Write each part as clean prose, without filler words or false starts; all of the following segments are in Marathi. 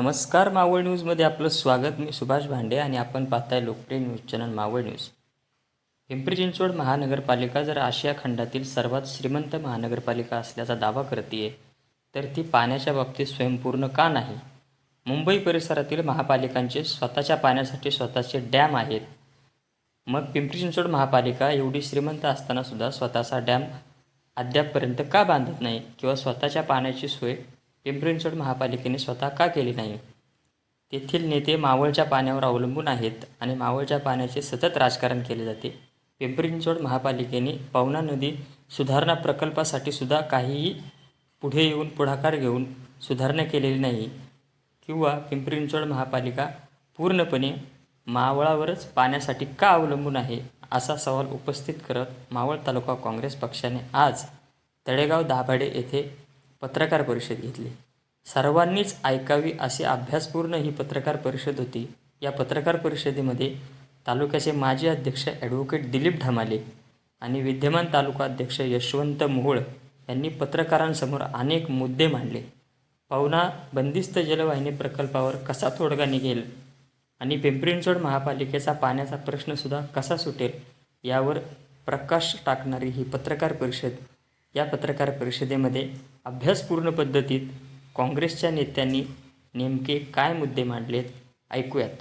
नमस्कार मावळ न्यूजमध्ये आपलं स्वागत. मी सुभाष भांडे आणि आपण पाहताय लोकप्रिय news channel Maval news. Pimpri Chinchwad महानगरपालिका जर आशिया खंडातील सर्वात श्रीमंत महानगरपालिका असल्याचा दावा करते, तर ती पाण्याच्या बाबतीत स्वयंपूर्ण का नाही? मुंबई परिसरातील महापालिकांचे स्वतःच्या पाण्यासाठी स्वतःचे डॅम आहेत. मग पिंपरी चिंचवड महापालिका एवढी श्रीमंत असताना सुद्धा स्वतःचा डॅम अद्यापपर्यंत का बांधत नाही किंवा स्वतःच्या पाण्याची सोय पिंपरी चिंचवड महापालिकेने स्वतः का केली नाही? तेथील नेते मावळच्या पाण्यावर अवलंबून आहेत आणि मावळच्या पाण्याचे सतत राजकारण केले जाते. पिंपरी चिंचवड महापालिकेने पवना नदी सुधारणा प्रकल्पासाठी सुद्धा काहीही पुढे येऊन पुढाकार घेऊन सुधारणा केलेली नाही किंवा पिंपरी चिंचवड महापालिका पूर्णपणे मावळावरच पाण्यासाठी का अवलंबून आहे, असा सवाल उपस्थित करत मावळ तालुका काँग्रेस पक्षाने आज तळेगाव दाभाडे येथे पत्रकार परिषद घेतली. सर्वांनीच ऐकावी अशी अभ्यासपूर्ण ही पत्रकार परिषद होती. या पत्रकार परिषदेमध्ये तालुक्याचे माजी अध्यक्ष ॲडव्होकेट दिलीप ढमाले आणि विद्यमान तालुका अध्यक्ष यशवंत मोहोळ यांनी पत्रकारांसमोर अनेक मुद्दे मांडले. पवना बंदिस्त जलवाहिनी प्रकल्पावर कसा तोडगा निघेल आणि पिंपरी चिंचवड महापालिकेचा पाण्याचा प्रश्नसुद्धा कसा सुटेल, यावर प्रकाश टाकणारी ही पत्रकार परिषद. या पत्रकार परिषदेमध्ये अभ्यासपूर्ण पद्धतीत काँग्रेसच्या नेत्यांनी नेमके काय मुद्दे मांडलेत, ऐकूयात.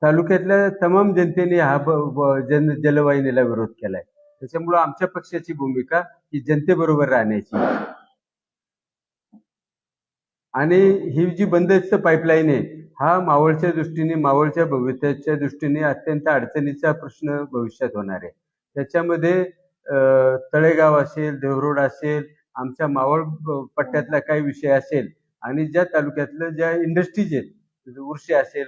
तालुक्यातल्या तमाम जनतेने हा जलवाहिनीला विरोध केलाय. त्याच्यामुळे आमच्या पक्षाची भूमिका ही जनतेबरोबर राहण्याची आणि ही जी बंदिस्त पाईपलाईन आहे हा मावळच्या दृष्टीने, मावळच्या भविष्याच्या दृष्टीने अत्यंत अडचणीचा प्रश्न भविष्यात होणार आहे. त्याच्यामध्ये तळेगाव असेल, देवरोड असेल, आमच्या मावळ पट्ट्यातला काही विषय असेल आणि ज्या तालुक्यातल्या ज्या इंडस्ट्रीज आहेत, उर्शी असेल,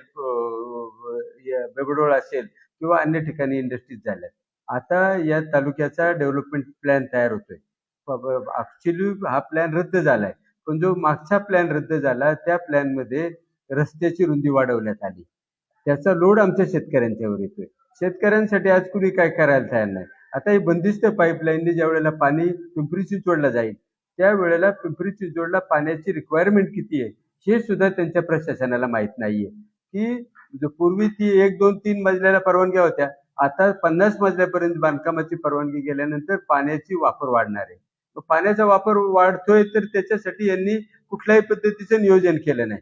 बेबडोळ असेल किंवा अन्य ठिकाणी इंडस्ट्रीज झाल्या. आता या तालुक्याचा डेव्हलपमेंट प्लॅन तयार होतोय. ऍक्च्युली हा प्लॅन रद्द झालाय, पण जो मागचा प्लॅन रद्द झाला त्या प्लॅन मध्ये रस्त्याची रुंदी वाढवण्यात आली. त्याचा लोड आमच्या शेतकऱ्यांच्यावर येतोय. शेतकऱ्यांसाठी आज कुणी काय करायला तयार नाही. आता ही बंदिस्त पाईपलाईनने ज्या वेळेला पाणी पिंपरी चिंचवडला जाईल त्यावेळेला पिंपरी चिंचवडला पाण्याची रिक्वायरमेंट किती आहे हे सुद्धा त्यांच्या प्रशासनाला माहित नाहीये. की पूर्वी ती 1, 2, 3 मजल्याला परवानग्या होत्या, आता 50 मजल्यापर्यंत बांधकामाची परवानगी गेल्यानंतर पाण्याची वापर वाढणार आहे. पाण्याचा वापर वाढतोय तर त्याच्यासाठी यांनी कुठल्याही पद्धतीचं नियोजन केलं नाही.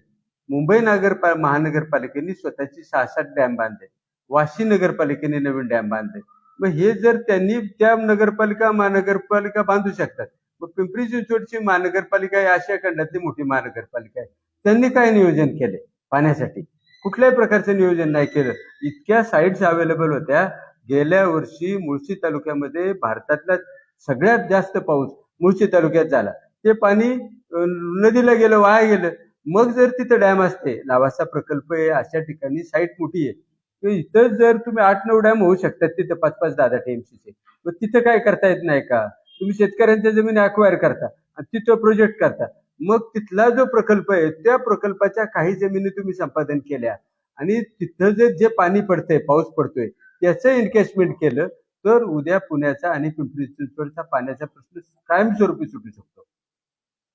मुंबई महानगरपालिकेने स्वतःची 6-7 डॅम बांधले, वाशी नगरपालिकेने नवीन डॅम बांधले. मग हे जर त्यांनी त्या महानगरपालिका बांधू शकतात, मग पिंपरी चिंचवडची महानगरपालिका ही आशिया खंडातली मोठी महानगरपालिका आहे, त्यांनी काय नियोजन केले पाण्यासाठी? कुठल्याही प्रकारचं नियोजन नाही केलं. इतक्या साईट्स अवेलेबल होत्या. गेल्या वर्षी मुळशी तालुक्यामध्ये भारतातला सगळ्यात जास्त पाऊस मुळशी तालुक्यात झाला. ते पाणी नदीला गेलं, वाया गेलं. मग जर तिथं डॅम असते, लावासा प्रकल्प आहे, अशा ठिकाणी साईट मोठी आहे, तर इथं जर तुम्ही 8-9 डॅम होऊ शकतात तिथं 5-5, 10-10 टीएमसीचे. मग तिथं काय करता येत नाही का? तुम्ही शेतकऱ्यांच्या जमिनी अक्वायर करता आणि तिथं प्रोजेक्ट करता. मग तिथला जो प्रकल्प आहे त्या प्रकल्पाच्या काही जमिनी तुम्ही संपादन केल्या आणि तिथं जे पाणी पडतंय, पाऊस पडतोय, त्याचं इन्व्हेस्टमेंट केलं तर उद्या पुण्याचा आणि पिंपरी चिंचवडचा पाण्याचा प्रश्न कायमस्वरूपी सुटू शकतो.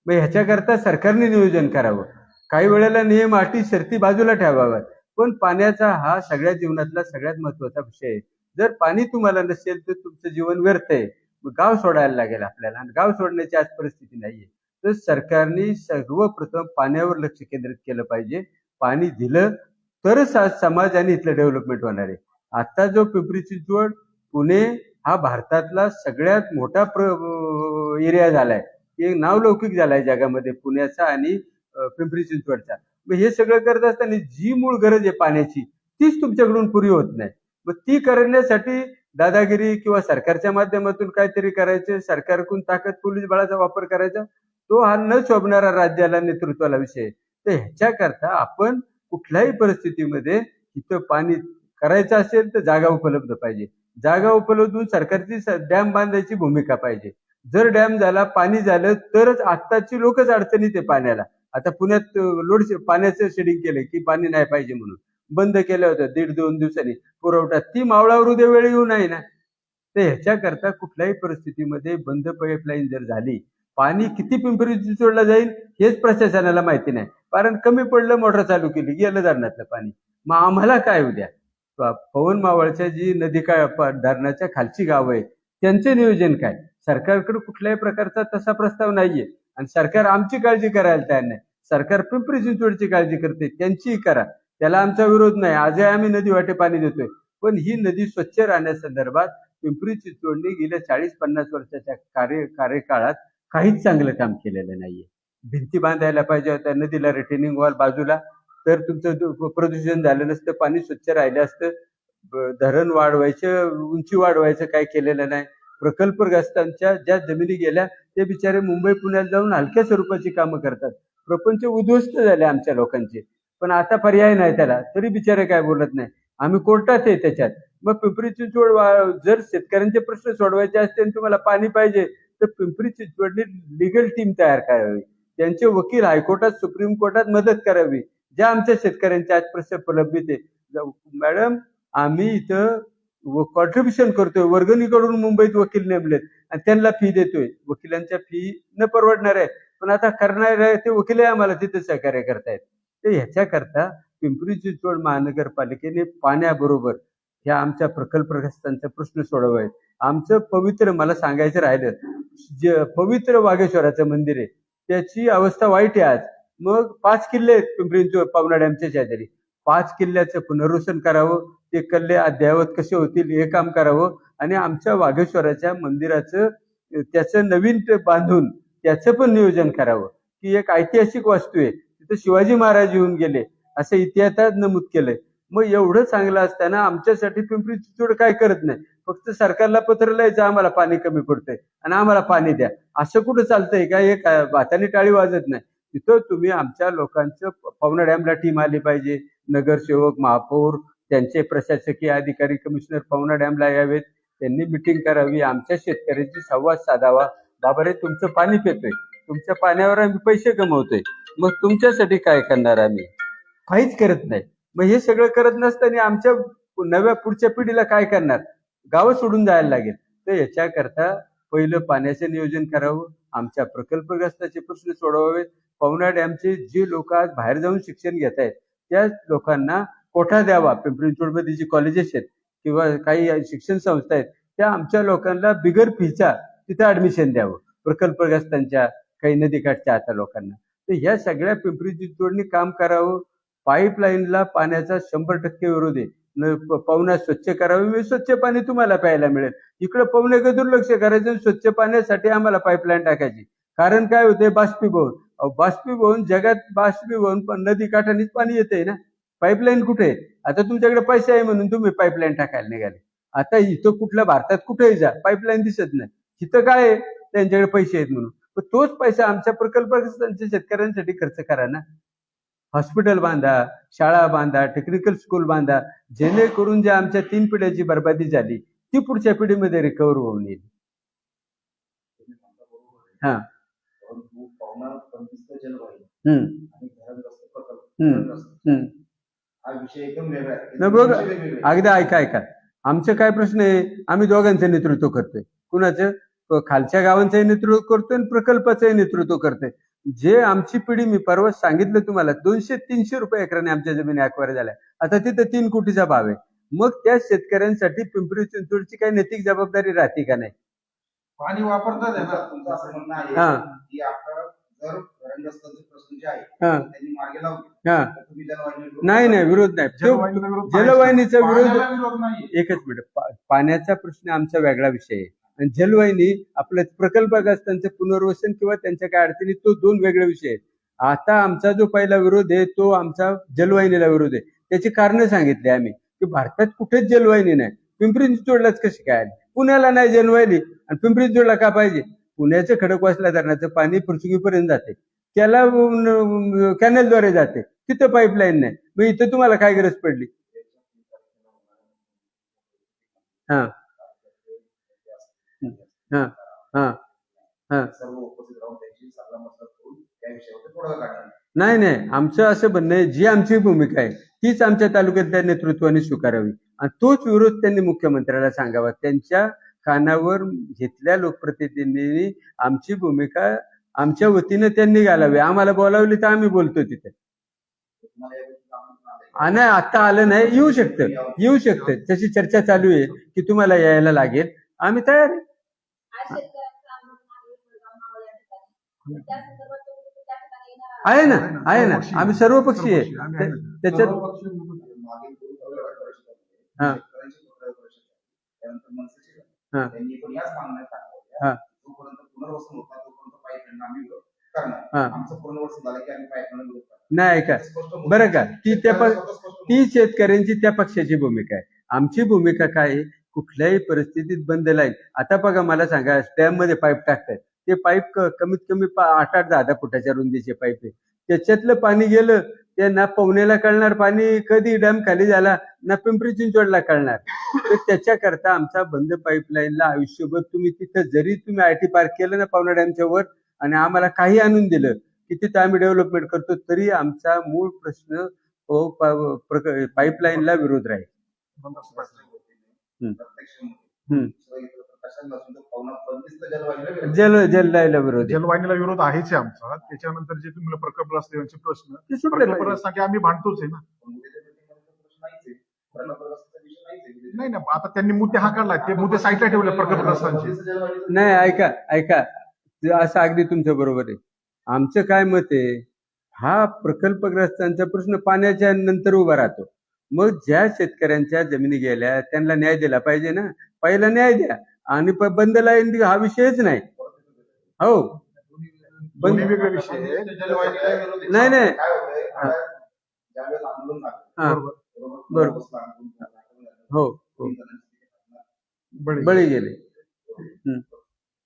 मग ह्याच्याकरता सरकारने नियोजन करावं. काही वेळेला नियम, अटी, शर्ती बाजूला ठेवाव्यात, पण पाण्याचा हा सगळ्या जीवनातला सगळ्यात महत्वाचा विषय आहे. जर पाणी तुम्हाला नसेल तर तुमचं जीवन व्यर्थ आहे. मग गाव सोडायला लागेल आपल्याला, आणि गाव सोडण्याची आज परिस्थिती नाहीये. तर सरकारने सर्वप्रथम पाण्यावर लक्ष केंद्रित केलं पाहिजे. पाणी दिलं तरच आज समाज आणि इथलं डेव्हलपमेंट होणार आहे. आता जो पिंपरी चिंचवड पुणे हा भारतातला सगळ्यात मोठा एरिया झालाय, एक नावलौकिक झालाय जगामध्ये पुण्याचा आणि पिंपरी चिंचवडचा. मग हे सगळं करत असताना जी मूळ गरज आहे पाण्याची तीच तुमच्याकडून पुरी होत नाही. मग ती करण्यासाठी दादागिरी किंवा सरकारच्या माध्यमातून काहीतरी करायचे, सरकारकडून ताकद, पोलीस बळाचा वापर करायचा, तो हा न शोभणारा राज्याला, नेतृत्वाला विषय. तर ह्याच्याकरता आपण कुठल्याही परिस्थितीमध्ये इथं पाणी करायचं असेल तर जागा उपलब्ध पाहिजे. जागा उपलब्ध होऊन सरकारची डॅम बांधायची भूमिका पाहिजे. जर डॅम झाला, पाणी झालं तरच. आत्ताची लोकच अडचणीत आहे पाण्याला. आता पुण्यात पाण्याचं शेडिंग केलंय की पाणी नाही पाहिजे म्हणून बंद केल्या होत्या 1.5-2 दिवसांनी पुरवठा. ती मावळावर उद्या वेळ येऊ नये ना. तर ह्याच्याकरता कुठल्याही परिस्थितीमध्ये बंद पाईपलाईन जर झाली, पाणी किती पिंपरी चिंचवडला जाईल हेच प्रशासनाला माहिती नाही. कारण कमी पडलं, मोटर चालू केली, गेलं धरणातलं पाणी. मग आम्हाला काय उद्या पवन मावळच्या जी नदी धरणाच्या खालची गावं आहेत त्यांचं नियोजन काय? सरकारकडे कुठल्याही प्रकारचा तसा प्रस्ताव नाहीये आणि सरकार आमची काळजी करायला तयार नाही. सरकार पिंपरी चिंचवडची काळजी करते, त्यांचीही करा, त्याला आमचा विरोध नाही. आजही आम्ही नदी वाटे पाणी देतोय, पण ही नदी स्वच्छ राहण्यासंदर्भात पिंपरी चिंचवडने गेल्या 40-50 वर्षाच्या कार्यकाळात काहीच चांगलं काम केलेलं नाहीये. भिंती बांधायला पाहिजे होत्या नदीला, रिटेनिंग वॉल बाजूला, तर तुमचं प्रदूषण झालं नसतं, पाणी स्वच्छ राहिलं असतं. धरण वाढवायचं, उंची वाढवायचं काय केलेलं नाही. प्रकल्पग्रस्तांच्या ज्या जमिनी गेल्या ते बिचारे मुंबई पुण्याला जाऊन हलक्या स्वरूपाची कामं करतात. प्रपंच उद्ध्वस्त झाले आमच्या लोकांचे, पण आता पर्याय नाही त्याला, तरी बिचारे काय बोलत नाही. आम्ही कोर्टात आहे त्याच्यात. मग पिंपरी चिंचवड जर शेतकऱ्यांचे प्रश्न सोडवायचे असतील आणि तुम्हाला पाणी पाहिजे तर पिंपरी चिंचवडने लिगल टीम तयार करावी, त्यांचे वकील हायकोर्टात, सुप्रीम कोर्टात मदत करावी, ज्या आमच्या शेतकऱ्यांचे आज प्रश्न प्रलंबित आहे. मॅडम, आम्ही इथं कॉन्ट्रीब्युशन करतोय, वर्गणीकडून मुंबईत वकील नेमलेत आणि त्यांना फी देतोय. वकिलांच्या फी न परवडणार आहे, पण आता करणारे ते वकील आम्हाला तिथे सहकार्य करतायत. तर ह्याच्याकरता पिंपरी चिंचवड महानगरपालिकेने पाण्याबरोबर ह्या आमच्या प्रकल्पग्रस्तांचा प्रश्न सोडवायचा. आमचं पवित्र, मला सांगायचं राहिलं, जे पवित्र वाघेश्वराचं मंदिर आहे त्याची अवस्था वाईट आहे आज. मग 5 किल्ले आहेत पिंपरी चिंचवड पवना डॅमच्या शेजारी, 5 किल्ल्याचं पुनर्वसन करावं, ते किल्ले अद्ययावत कसे होतील हे काम करावं आणि आमच्या वाघेश्वराच्या मंदिराचं त्याचं नवीन बांधून त्याचं पण नियोजन करावं. की एक ऐतिहासिक वास्तू आहे, तिथं शिवाजी महाराज येऊन गेले असं इतिहासात नमूद केलंय. मग एवढं चांगलं असताना आमच्यासाठी पिंपरी चिंचवड काय करत नाही, फक्त सरकारला पत्र लिहायचं आम्हाला पाणी कमी पडतंय आणि आम्हाला पाणी द्या, असं कुठं चालतंय का? हे भाताने टाळी वाजत नाही. तिथं तुम्ही आमच्या लोकांचं, पवना डॅमला टीम आली पाहिजे, नगरसेवक, महापौर, त्यांचे प्रशासकीय अधिकारी, कमिशनर पवना डॅमला यावेत, त्यांनी मिटिंग करावी, आमच्या शेतकऱ्यांशी संवाद साधावा. बाबा रे, तुमचं पाणी पितोय, तुमच्या पाण्यावर आम्ही पैसे कमवतोय, मग तुमच्यासाठी काय करणार? आम्ही काहीच करत नाही. मग हे सगळं करत नसताना आमच्या नव्या पुढच्या पिढीला काय करणार? गावं सोडून जायला लागेल. तर याच्याकरता पहिलं पाण्याचं नियोजन करावं, आमच्या प्रकल्पग्रस्ताचे प्रश्न सोडवावेत. पवना डॅमचे जे लोक आज बाहेर जाऊन शिक्षण घेत आहेत त्या लोकांना कोठा द्यावा. पिंपरी चिंचवडमध्ये जी कॉलेजेस आहेत किंवा काही शिक्षण संस्था आहेत त्या आमच्या लोकांना बिगर फीचा तिथे ऍडमिशन द्यावं, प्रकल्पग्रस्तांच्या काही नदीकाठच्या आता लोकांना. तर ह्या सगळ्या पिंपरी चिंचवडनी काम करावं. पाईपलाईनला पाण्याचा 100% विरोध आहे. पवना स्वच्छ करावी, म्हणजे स्वच्छ पाणी तुम्हाला प्यायला मिळेल. इकडं पवनाकडे दुर्लक्ष करायचं, स्वच्छ पाण्यासाठी आम्हाला पाईपलाईन टाकायची. कारण काय होते? बाष्पीभवन. बाष्पीभवन, जगात बाष्पीभवन पण नदी काठानेच पाणी येते ना, पाईपलाईन कुठे? आता तुमच्याकडे पैसे आहे म्हणून तुम्ही पाईपलाईन टाकायला निघाले. आता इथं कुठल्या भारतात कुठेही जा, पाईपलाईन दिसत नाही. इथं काय आहे? त्यांच्याकडे पैसे आहेत म्हणून. पण तोच पैसा आमच्या प्रकल्पग्रस्तांच्या शेतकऱ्यांसाठी खर्च करा ना. हॉस्पिटल बांधा, शाळा बांधा, टेक्निकल स्कूल बांधा, जेणेकरून ज्या आमच्या 3 पिढ्याची बर्बादी झाली ती पुढच्या पिढीमध्ये रिकव्हर होऊन येईल. हा. बघ, अगदी ऐका, आमचं काय प्रश्न आहे? आम्ही दोघांचं नेतृत्व करतोय. कुणाचं? खालच्या गावांचंही नेतृत्व करतोय आणि प्रकल्पाचंही नेतृत्व करतोय. जे आमची पिढी, मी परवा सांगितलं तुम्हाला, 200-300 रुपये एकराने आमच्या जमिनी अक्वायर झाल्या. आता तिथं 3 कोटीचा भाव आहे. मग त्या शेतकऱ्यांसाठी पिंपरी चिंचवडची काही नैतिक जबाबदारी राहते का नाही? पाणी वापरतात आहे ना, तुमचं असं म्हणणं आहे की आपलं जर रंगस्थाचे प्रश्न जे आहे त्यांनी मार्गी लावले, तुम्ही जलवाहिनी नाही, विरोध नाही. जलवाहिनीचा विरोध एकच मिनिट. पाण्याचा प्रश्न आमचा वेगळा विषय आहे आणि जलवाहिनी आपलं प्रकल्पग्रस्तांचं पुनर्वसन किंवा त्यांच्या काय अडचणी, तो 2 वेगळे विषय आहेत. आता आमचा जो पहिला विरोध आहे तो आमचा जलवाहिनीला विरोध आहे. त्याची कारणं सांगितली आम्ही की भारतात कुठेच जलवाहिनी नाही, पिंपरी चिंचवडलाच कशी काय आली? पुण्याला नाही जलवाहिनी आणि पिंपरी चिंचवडला का पाहिजे? पुण्याचं खडकवासला धरणाचं पाणी पृथ्वीपर्यंत जाते, त्याला कॅनलद्वारे जाते, तिथं पाईपलाईन नाही. मग इथं तुम्हाला काय गरज पडली? हा हा हा हा नाही, आमचं असं म्हणणं आहे, जी आमची भूमिका आहे तीच आमच्या तालुक्यातल्या नेतृत्वाने स्वीकारावी आणि तोच विरोध त्यांनी मुख्यमंत्र्याला सांगावा. त्यांच्या कानावर घेतल्या लोकप्रतिनिधींनी आमची भूमिका आमच्या वतीनं त्यांनी घालावे. आम्हाला बोलावली तर आम्ही बोलतो तिथे. तुम्हाला या गोष्टीचं आमंत्रण आलंय? नाही, आता आलं नाही, येऊ शकतं. तशी चर्चा चालू आहे की तुम्हाला यायला लागेल. आम्ही तयार आहे. आहे ना, आम्ही सर्वपक्षीय आहे. त्याच्यात मागील हा. त्यानंतर मनसेचे हा. त्यांनी पण याच मागण्या टाकल्या. हा. जोपर्यंत पुनर्वसन होत नाही तोपर्यंत पाईपलाईन आम्ही विरोध करणार. हा. आमचं पुनर्वसन झालं की आम्ही पाईपलाईन विरोध करणार. नाही ऐका बरं का, ती शेतकऱ्यांची त्या पक्षाची भूमिका आहे. आमची भूमिका काय आहे, कुठल्याही परिस्थितीत बंद लाईन. आता बघा, मला सांगा, डॅम मध्ये पाईप टाकतायत, ते पाईप कमीत कमी 8-10 फुटाच्या रुंदीचे पाईप आहे. त्याच्यातलं पाणी गेलं, ते ना पवनेला कळणार पाणी कधी डॅम खाली झाला, ना पिंपरी चिंचवडला कळणार. तर त्याच्याकरता आमचा बंद पाईपलाईनला आयुष्यभर तुम्ही तिथं जरी तुम्ही IT पार्क केलं ना पवना डॅमच्या वर, आणि आम्हाला काही आणून दिलं की तिथं आम्ही डेव्हलपमेंट करतो, तरी आमचा मूळ प्रश्न पाईपलाईनला विरोध राहील. जलवाहिनीला विरोध, जलवाहिनीला विरोध आहेच आमचा. त्याच्यानंतर जे तुम्ही प्रकल्प रस्त्यांचे प्रश्न, प्रकल्प रस्त्यांचे आम्ही भांडतोच आहे ना. नाही ना, आता त्यांनी मुद्दे हाकडला, ते मुद्दे साईडला ठेवले प्रकल्प रस्त्यांचे. नाही, ऐका असं अगदी तुमचं बरोबर आहे. आमचं काय मत आहे, हा प्रकल्पग्रस्तांचा प्रश्न पाण्याच्या नंतर उभा राहतो. मग ज्या शेतकऱ्यांच्या जमिनी गेल्या त्यांना न्याय दिला पाहिजे ना, पहिला न्याय द्या. आणि बंद लाईन हा विषयच नाही. हो, दोन्ही वेगळे विषय. नाही बरोबर. हो, बळी गेले.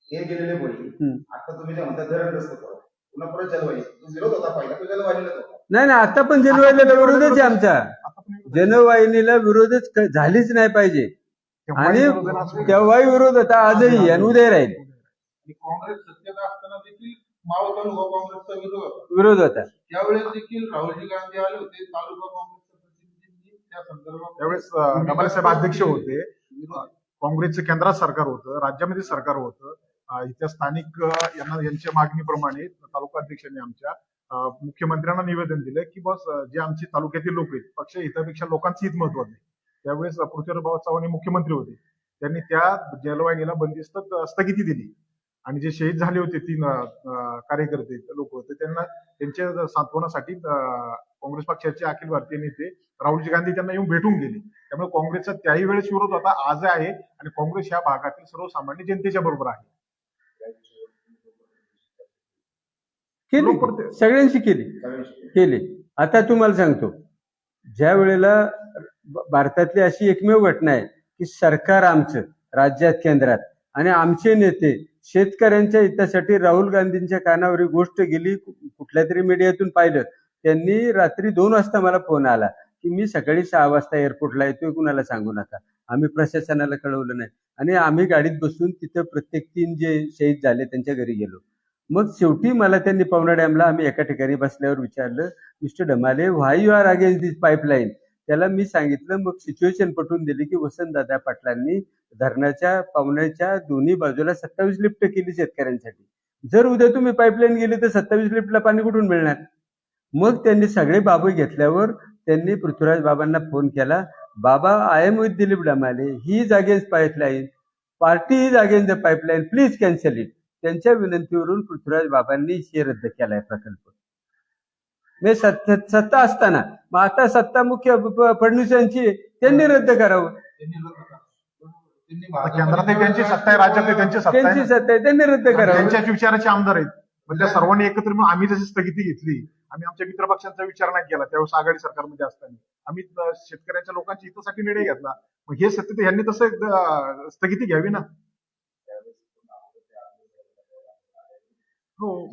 हे गेलेले बळी. आता तुम्ही जे म्हणता धरण रस्ते करा, पुन्हा परत जलवाहिनी. तो विरोध होता पहिला, तो जलवाहिनीलाच होता. नाही, आता पण जलवाहिनीला विरोधच आहे आमचा. जलवाहिनीला विरोधच झालीच नाही पाहिजे. आणि तेव्हाही विरोध होता, आजही आणि उद्या राहील. काँग्रेस सत्तेत असताना देखील मावळ तालुका काँग्रेसचा विरोध होता. त्यावेळेस देखील राहुलजी गांधी आले होते, तालुका काँग्रेसच्या प्रतिनिधींनी त्या संदर्भात. त्यावेळेस गमाले साहेब अध्यक्ष होते. काँग्रेसचं केंद्रात सरकार होतं, राज्यामध्ये सरकार होतं. इथल्या स्थानिक यांच्या मागणीप्रमाणे तालुका अध्यक्षांनी आमच्या मुख्यमंत्र्यांना निवेदन दिलं की बस जे आमचे तालुक्यातील लोक आहेत, पक्ष हितापेक्षा लोकांचं हित महत्वाचं आहे. त्यावेळेस पृथ्वीराज चव्हाण मुख्यमंत्री होते. त्यांनी त्या जलवाहिनीला बंदिस्त स्थगिती दिली. आणि जे शहीद झाले होते 3 कार्यकर्ते लोक होते, त्यांना त्यांच्या सांत्वनासाठी काँग्रेस पक्षाचे अखिल भारतीय नेते राहुलजी गांधी त्यांना येऊन भेटून गेले. त्यामुळे काँग्रेसचा त्याही वेळेस विरोध होता, आज आहे. आणि काँग्रेस या भागातील सर्वसामान्य जनतेच्या बरोबर आहे. सगळ्यांशी केली. आता तुम्हाला सांगतो, ज्या वेळेला भारतातली अशी एकमेव घटना आहे की सरकार आमचं राज्यात, केंद्रात, आणि आमचे नेते शेतकऱ्यांच्या हितासाठी राहुल गांधींच्या कानावर ही गोष्ट गेली. कुठल्या तरी मीडियातून पाहिलं, त्यांनी रात्री 2 वाजता मला फोन आला की मी सकाळी 6 वाजता एअरपोर्टला येतोय, कुणाला सांगू नका. आम्ही प्रशासनाला कळवलं नाही, आणि आम्ही गाडीत बसून तिथं प्रत्येक 3 जे शहीद झाले त्यांच्या घरी गेलो. मग शेवटी मला त्यांनी पवना डॅमला आम्ही एका ठिकाणी बसल्यावर विचारलं, mister Dhamale, why you are against this pipeline. त्याला मी सांगितलं, मग सिच्युएशन पटवून दिली की वसंतदादा पाटलांनी धरणाच्या पावण्याच्या दोन्ही बाजूला 27 लिफ्ट केली शेतकऱ्यांसाठी. जर उद्या तुम्ही पाईपलाईन गेली तर 27 लिफ्टला पाणी कुठून मिळणार? मग त्यांनी सगळे बाबू घेतल्यावर त्यांनी पृथ्वीराज बाबांना फोन केला, बाबा, I am with Dilip Dhamale, he is against pipeline, party is against the pipeline, please cancel it. त्यांच्या विनंतीवरून पृथ्वीराज बाबांनी हे रद्द केलाय प्रकल्प. मी सत्ता असताना, मग आता सत्ता मुख्य फडणवीसांची, त्यांनी रद्द करावं. केंद्रात त्यांची सत्ता आहे, राज्यात त्यांची सत्ता आहे, त्यांनी रद्द करावं. त्यांच्याच विचाराचे आमदार आहेत. म्हणजे सर्वांनी एकत्र मिळून आम्ही जशी स्थगिती घेतली, आम्ही आमच्या मित्रपक्षांचा विचार नाही केला त्यावेळेस आघाडी सरकारमध्ये असताना. आम्ही शेतकऱ्यांच्या लोकांच्या हितासाठी निर्णय घेतला. मग हे सत्य यांनी तसं स्थगिती घ्यावी ना.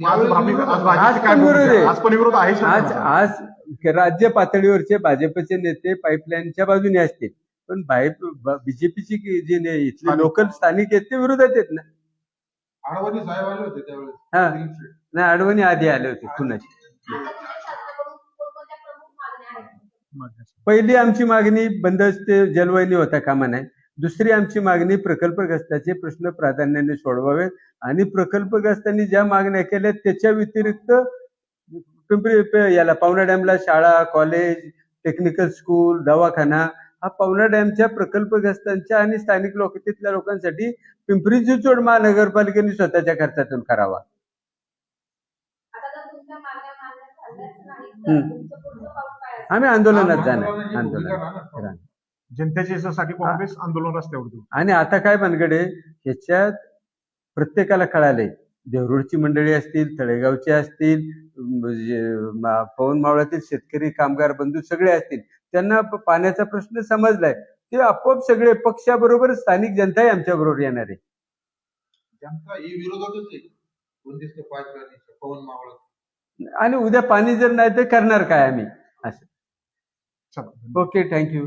आज पण विरोध आहे. आज राज्य पातळीवरचे भाजपचे नेते पाईपलाईनच्या बाजूने असतील, पण बीजेपीची जे इथले लोकल स्थानिक आहेत ते विरोधात आहेत ना. आडवाणी साहेब आले होते त्यावेळेस. हा, नाही, आडवाणी आधी आले होते. कुणाची पहिली आमची मागणी बंदस्त जलवाहिनी होता कामा नाही. दुसरी आमची मागणी प्रकल्पग्रस्ताचे प्रश्न प्राधान्याने सोडवावेत आणि प्रकल्पग्रस्तांनी ज्या मागण्या केल्या त्याच्या व्यतिरिक्त याला पवना डॅमला शाळा, कॉलेज, टेक्निकल स्कूल, दवाखाना हा पवना डॅमच्या प्रकल्पग्रस्तांच्या आणि स्थानिक तिथल्या लोकांसाठी पिंपरी चिंचवड महानगरपालिकेने स्वतःच्या खर्चातून करावा. आम्ही आंदोलनात जाणार, आंदोलन. जनतेच्या हितासाठी काँग्रेस आंदोलन रस्त्यावर देऊ. आणि आता काय भानगड आहे, ह्याच्यात प्रत्येकाला कळालंय, देवरूडची मंडळी असतील, तळेगावचे असतील, पवन मावळातील शेतकरी कामगार बंधू सगळे असतील, त्यांना पाण्याचा प्रश्न समजलाय. ते आपोआप सगळे पक्षाबरोबर स्थानिक जनताही आमच्या बरोबर येणार आहे. जनता ही विरोधातच आहे बंदिस्त पाईपलाईनच्या पवन मावळ. आणि उद्या पाणी जर नाही तर करणार काय आम्ही असं. चला. Okay, thank you.